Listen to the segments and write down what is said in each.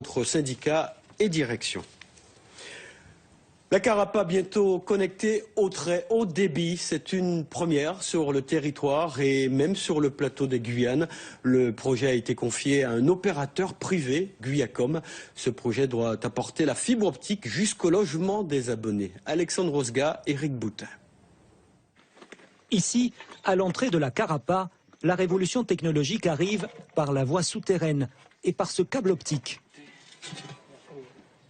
Entre syndicats et direction. La Carapa bientôt connectée au très haut débit, c'est une première sur le territoire et même sur le plateau des Guyanes. Le projet a été confié à un opérateur privé, Guyacom. Ce projet doit apporter la fibre optique jusqu'au logement des abonnés. Alexandre Rosga, Éric Boutin. Ici, à l'entrée de la Carapa, la révolution technologique arrive par la voie souterraine et par ce câble optique.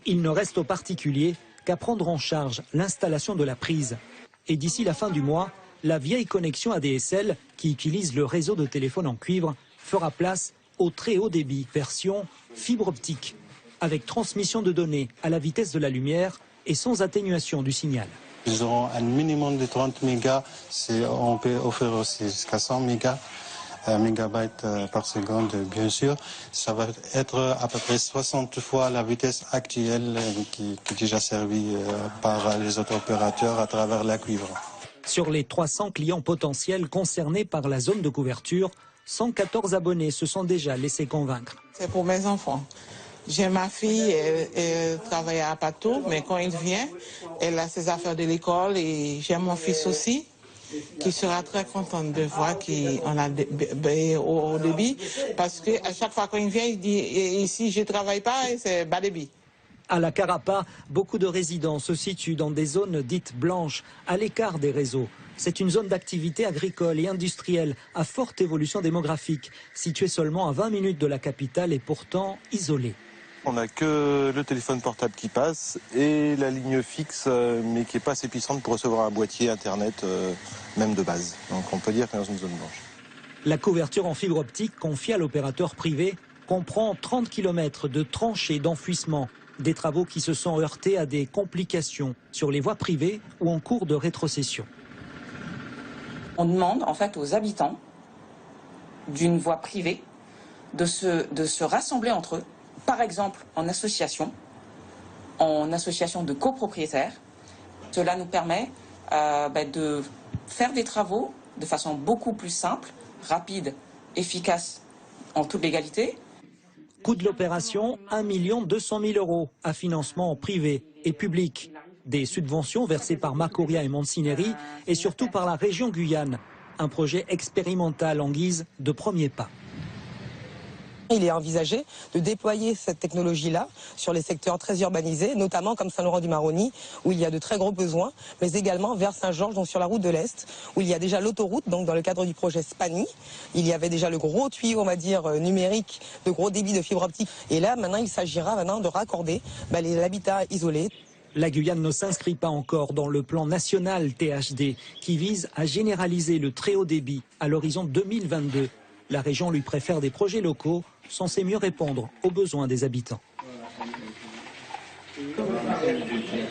Il ne reste aux particuliers qu'à prendre en charge l'installation de la prise. Et d'ici la fin du mois, la vieille connexion ADSL, qui utilise le réseau de téléphone en cuivre, fera place au très haut débit, version fibre optique, avec transmission de données à la vitesse de la lumière et sans atténuation du signal. Ils auront un minimum de 30 mégas, on peut offrir aussi jusqu'à 100 mégabytes par seconde, bien sûr. Ça va être à peu près 60 fois la vitesse actuelle qui est déjà servie par les autres opérateurs à travers la cuivre. Sur les 300 clients potentiels concernés par la zone de couverture, 114 abonnés se sont déjà laissés convaincre. C'est pour mes enfants. J'ai ma fille, elle travaille à Pato, mais quand elle vient, elle a ses affaires de l'école et j'ai mon fils aussi, qui sera très contente de voir qu'on a au débit, parce qu'à chaque fois qu'il vient, il dit ici je ne travaille pas, c'est bas débit. À la Carapa, beaucoup de résidents se situent dans des zones dites blanches, à l'écart des réseaux. C'est une zone d'activité agricole et industrielle à forte évolution démographique, située seulement à 20 minutes de la capitale et pourtant isolée. On n'a que le téléphone portable qui passe et la ligne fixe, mais qui n'est pas assez puissante pour recevoir un boîtier internet, même de base. Donc on peut dire qu'on est dans une zone blanche. La couverture en fibre optique confiée à l'opérateur privé comprend 30 km de tranchées d'enfouissement, des travaux qui se sont heurtés à des complications sur les voies privées ou en cours de rétrocession. On demande en fait aux habitants d'une voie privée de se rassembler entre eux, par exemple en association de copropriétaires. Cela nous permet de faire des travaux de façon beaucoup plus simple, rapide, efficace, en toute légalité. Coût de l'opération, 1 200 000 € à financement privé et public. Des subventions versées par Macouria et Monsineri et surtout par la région Guyane. Un projet expérimental en guise de premier pas. Il est envisagé de déployer cette technologie-là sur les secteurs très urbanisés, notamment comme Saint-Laurent-du-Maroni, où il y a de très gros besoins, mais également vers Saint-Georges, donc sur la route de l'Est, où il y a déjà l'autoroute, donc dans le cadre du projet SPANI. Il y avait déjà le gros tuyau, on va dire, numérique, de gros débit de fibre optique. Et là, maintenant, il s'agira de raccorder l'habitat isolé. La Guyane ne s'inscrit pas encore dans le plan national THD, qui vise à généraliser le très haut débit à l'horizon 2022. La région lui préfère des projets locaux censés mieux répondre aux besoins des habitants.